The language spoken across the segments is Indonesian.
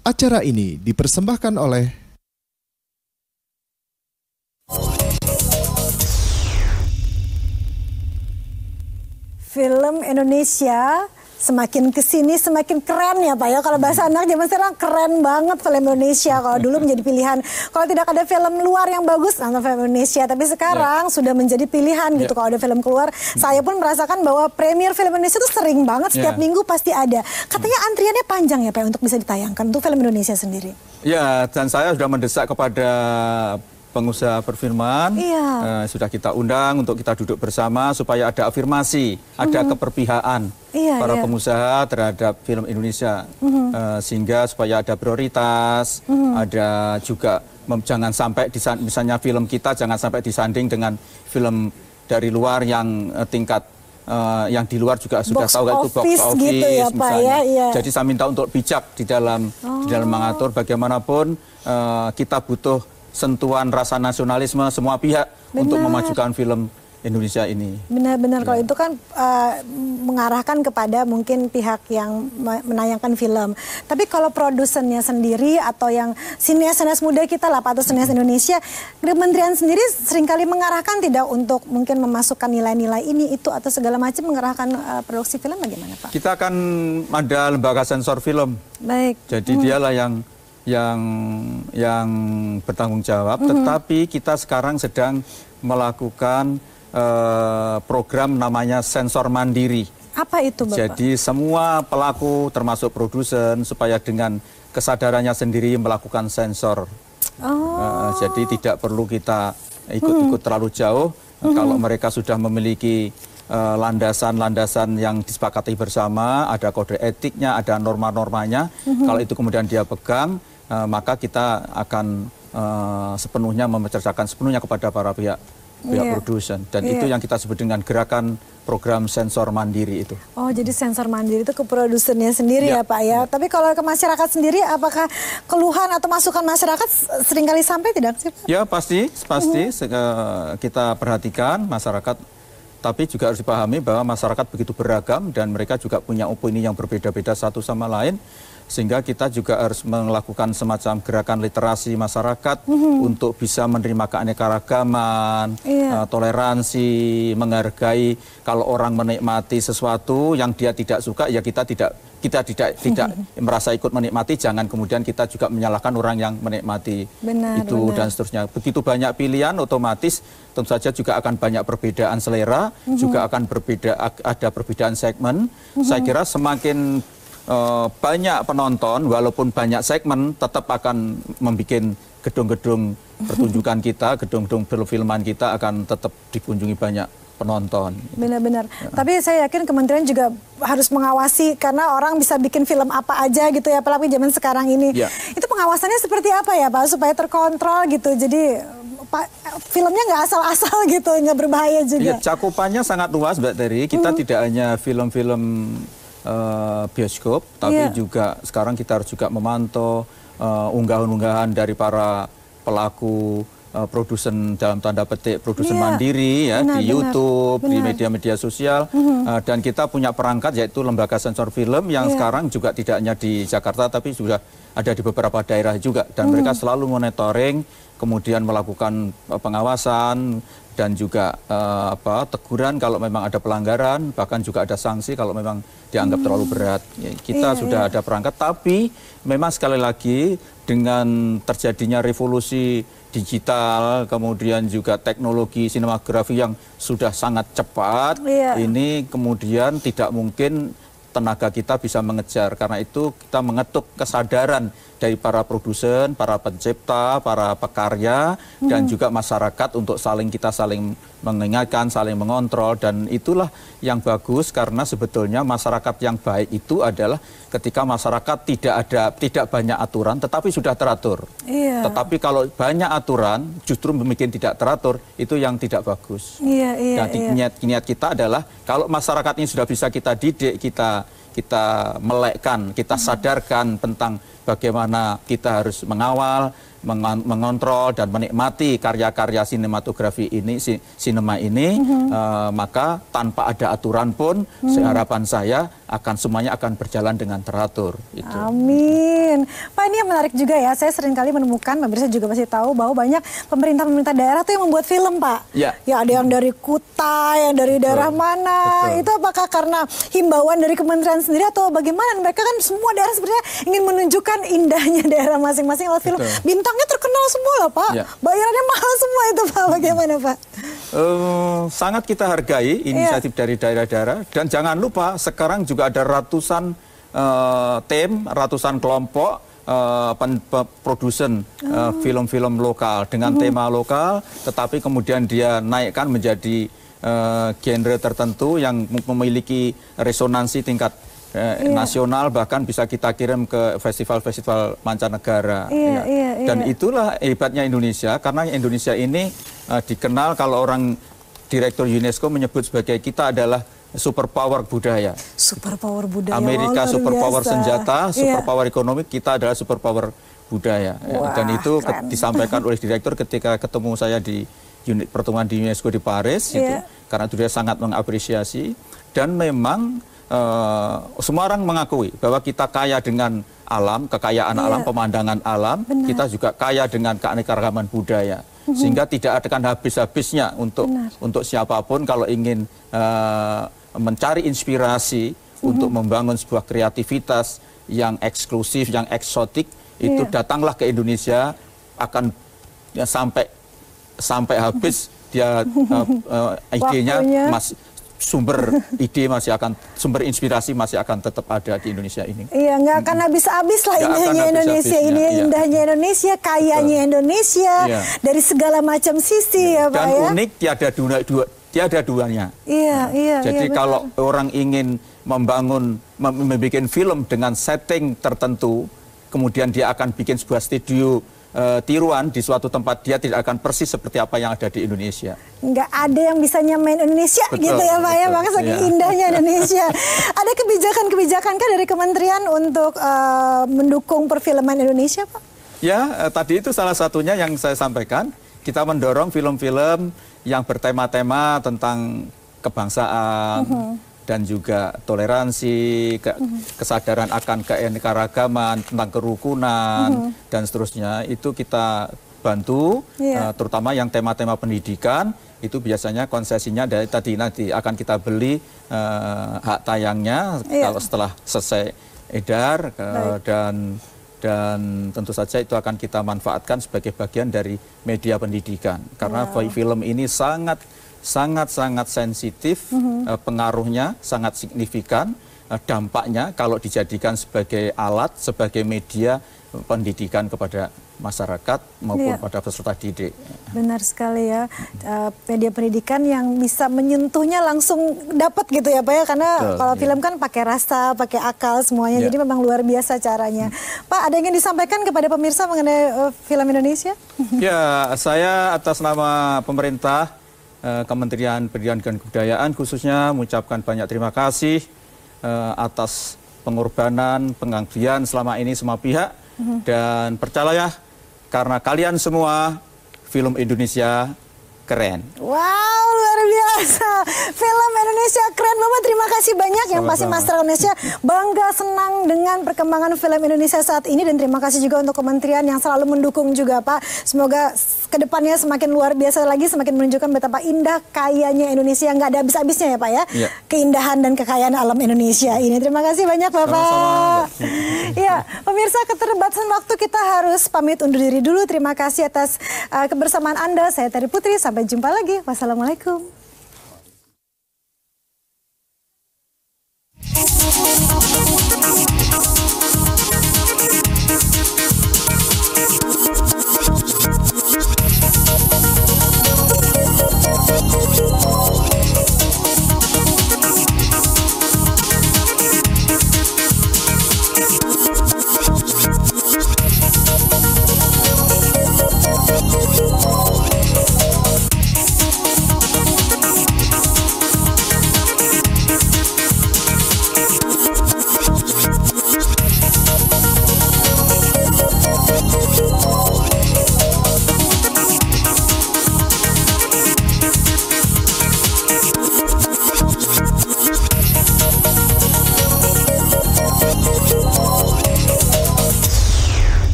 Acara ini dipersembahkan oleh film Indonesia. Semakin kesini semakin keren ya Pak ya. Kalau bahasa anak zaman sekarang keren banget film Indonesia. Kalau dulu menjadi pilihan. Kalau tidak ada film luar yang bagus, nonton film Indonesia. Tapi sekarang sudah menjadi pilihan gitu. Kalau ada film keluar, saya pun merasakan bahwa premier film Indonesia itu sering banget. Setiap minggu pasti ada. Katanya antriannya panjang ya Pak untuk bisa ditayangkan untuk film Indonesia sendiri. Ya, dan saya sudah mendesak kepada pengusaha perfilman, sudah kita undang untuk kita duduk bersama supaya ada afirmasi, ada keperpihakan para pengusaha terhadap film Indonesia, sehingga supaya ada prioritas, ada juga jangan sampai misalnya film kita jangan sampai disanding dengan film dari luar yang tingkat yang di luar juga sudah tahu itu box office gitu ya, Pak, misalnya. ya. Jadi saya minta untuk bijak di dalam mengatur bagaimanapun kita butuh sentuhan rasa nasionalisme semua pihak untuk memajukan film Indonesia ini. Benar-benar kalau itu kan mengarahkan kepada mungkin pihak yang menayangkan film. Tapi kalau produsennya sendiri atau yang sinias-sinias muda kita lah atau sinias Indonesia, kementerian sendiri seringkali mengarahkan tidak untuk mungkin memasukkan nilai-nilai ini itu atau segala macam mengarahkan produksi film bagaimana Pak? Kita akan ada lembaga sensor film. Baik. Jadi dialah yang bertanggung jawab, tetapi kita sekarang sedang melakukan program namanya sensor mandiri. Apa itu Bapak? Jadi semua pelaku termasuk produsen supaya dengan kesadarannya sendiri melakukan sensor. Jadi tidak perlu kita ikut-ikut terlalu jauh. Kalau mereka sudah memiliki landasan-landasan yang disepakati bersama, ada kode etiknya, ada norma-normanya. Kalau itu kemudian dia pegang, maka kita akan sepenuhnya menceritakan sepenuhnya kepada para pihak produsen. Dan itu yang kita sebut dengan gerakan program sensor mandiri itu. Oh, jadi sensor mandiri itu ke produsennya sendiri ya Pak ya. Tapi kalau ke masyarakat sendiri, apakah keluhan atau masukan masyarakat seringkali sampai tidak sih Pak? Ya pasti. Kita perhatikan masyarakat. Tapi juga harus dipahami bahwa masyarakat begitu beragam dan mereka juga punya opini yang berbeda-beda satu sama lain. Sehingga kita juga harus melakukan semacam gerakan literasi masyarakat untuk bisa menerima keanekaragaman, toleransi, menghargai. Kalau orang menikmati sesuatu yang dia tidak suka, ya kita tidak merasa ikut menikmati. Jangan kemudian kita juga menyalahkan orang yang menikmati dan seterusnya. Begitu banyak pilihan, otomatis tentu saja juga akan banyak perbedaan selera, juga akan ada perbedaan segmen. Saya kira semakin banyak penonton, walaupun banyak segmen, tetap akan membuat gedung-gedung pertunjukan kita, gedung-gedung film-filman kita akan tetap dikunjungi banyak penonton. Benar-benar. Tapi saya yakin kementerian juga harus mengawasi karena orang bisa bikin film apa aja gitu ya, apalagi zaman sekarang ini. Itu pengawasannya seperti apa ya Pak supaya terkontrol gitu. Jadi filmnya nggak asal-asal gitu, nggak berbahaya juga. Cakupannya sangat luas Mbak Terry. Kita tidak hanya film-film bioskop, tapi juga sekarang kita harus juga memantau unggahan-unggahan dari para pelaku produsen dalam tanda petik produsen mandiri ya di YouTube, di media-media sosial, dan kita punya perangkat yaitu lembaga sensor film yang sekarang juga tidak hanya di Jakarta tapi sudah ada di beberapa daerah juga, dan mereka selalu monitoring, kemudian melakukan pengawasan dan juga teguran kalau memang ada pelanggaran, bahkan juga ada sanksi kalau memang dianggap terlalu berat. Kita sudah ada perangkat, tapi memang sekali lagi dengan terjadinya revolusi digital, kemudian juga teknologi sinematografi yang sudah sangat cepat, ini kemudian tidak mungkin tenaga kita bisa mengejar. Karena itu kita mengetuk kesadaran dari para produsen, para pencipta, para pekarya, dan juga masyarakat untuk kita saling mengingatkan, saling mengontrol. Dan itulah yang bagus, karena sebetulnya masyarakat yang baik itu adalah ketika masyarakat tidak banyak aturan tetapi sudah teratur. Tetapi kalau banyak aturan justru membuat tidak teratur, itu yang tidak bagus. Niat kita adalah kalau masyarakat ini sudah bisa kita didik, kita melekkan, kita sadarkan tentang bagaimana kita harus mengawal, mengontrol dan menikmati karya-karya sinematografi ini, sinema ini, maka tanpa ada aturan pun, harapan saya semuanya akan berjalan dengan teratur. Amin. Pak, ini yang menarik juga ya. Saya sering kali menemukan, pemirsa juga pasti tahu bahwa banyak pemerintah daerah tuh yang membuat film, Pak. Ya, ada yang dari Kutai, yang dari daerah mana. Itu apakah karena himbauan dari kementerian sendiri atau bagaimana? Mereka kan semua daerah sebenarnya ingin menunjukkan indahnya daerah masing-masing lewat film. Bintangnya terkenal semua lah, Pak. Bayarannya mahal semua itu, Pak. Bagaimana, Pak? Sangat kita hargai inisiatif dari daerah-daerah. Dan jangan lupa sekarang juga ada ratusan tim, ratusan kelompok produsen film-film lokal dengan tema lokal, tetapi kemudian dia naikkan menjadi genre tertentu yang memiliki resonansi tingkat nasional, bahkan bisa kita kirim ke festival-festival mancanegara. Dan itulah hebatnya Indonesia, karena Indonesia ini dikenal, kalau orang Direktur UNESCO menyebut sebagai kita adalah superpower budaya. Superpower budaya. Amerika superpower senjata, superpower ekonomi, kita adalah superpower budaya. Dan itu disampaikan oleh direktur ketika ketemu saya di unit pertemuan di UNESCO di Paris, karena dia sangat mengapresiasi. Dan memang semua orang mengakui bahwa kita kaya dengan alam, kekayaan alam, pemandangan alam. Kita juga kaya dengan keanekaragaman budaya. Sehingga tidak akan habis-habisnya untuk siapapun kalau ingin mencari inspirasi untuk membangun sebuah kreativitas yang eksklusif, yang eksotik, itu datanglah ke Indonesia, akan sampai habis dia idenya sumber inspirasi masih akan tetap ada di Indonesia ini. Iya, nggak akan habis-habis lah indahnya Indonesia ini, indahnya Indonesia, kayanya Indonesia dari segala macam sisi ya, Pak. Dan unik tiada duanya. Jadi kalau orang ingin membuat film dengan setting tertentu, kemudian dia akan bikin sebuah studio tiruan di suatu tempat, dia tidak akan persis seperti apa yang ada di Indonesia. Nggak ada yang bisa nyamain Indonesia, gitu ya Pak ya, makanya saking indahnya Indonesia. Ada kebijakan-kebijakan kan dari kementerian untuk mendukung perfilman Indonesia, Pak? Ya, tadi itu salah satunya yang saya sampaikan. Kita mendorong film-film yang bertema-tema tentang kebangsaan dan juga toleransi, kesadaran akan keanekaragaman, tentang kerukunan dan seterusnya. Itu kita bantu, terutama yang tema-tema pendidikan. Itu biasanya konsesinya dari nanti akan kita beli hak tayangnya kalau setelah selesai edar, dan tentu saja itu akan kita manfaatkan sebagai bagian dari media pendidikan, karena film ini sangat sensitif, pengaruhnya sangat signifikan, dampaknya kalau dijadikan sebagai alat, sebagai media pendidikan kepada masyarakat maupun pada peserta didik. Benar sekali ya, media pendidikan yang bisa menyentuhnya langsung dapat gitu ya Pak ya, karena kalau film kan pakai rasa, pakai akal semuanya, jadi memang luar biasa caranya. Pak, ada yang ingin disampaikan kepada pemirsa mengenai film Indonesia? Ya, saya atas nama pemerintah, Kementerian Pendidikan dan Kebudayaan khususnya mengucapkan banyak terima kasih atas pengorbanan, pengabdian selama ini semua pihak, dan percayalah, karena kalian semua, film Indonesia keren. Wow, luar biasa. Film Indonesia keren banget. Terima kasih banyak. Yang pasti masyarakat Indonesia bangga, senang dengan perkembangan film Indonesia saat ini. Dan terima kasih juga untuk kementerian yang selalu mendukung juga, Pak. Semoga kedepannya semakin luar biasa lagi, semakin menunjukkan betapa indah kayanya Indonesia. Nggak ada habis-habisnya ya, Pak ya. Keindahan dan kekayaan alam Indonesia ini. Terima kasih banyak, Bapak. Ya, pemirsa, keterbatasan waktu kita harus pamit undur diri dulu. Terima kasih atas kebersamaan Anda. Saya Terry Putri. Sampai jumpa lagi. Wassalamualaikum.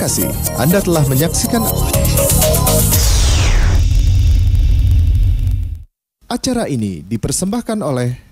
kasih. Anda telah menyaksikan acara ini dipersembahkan oleh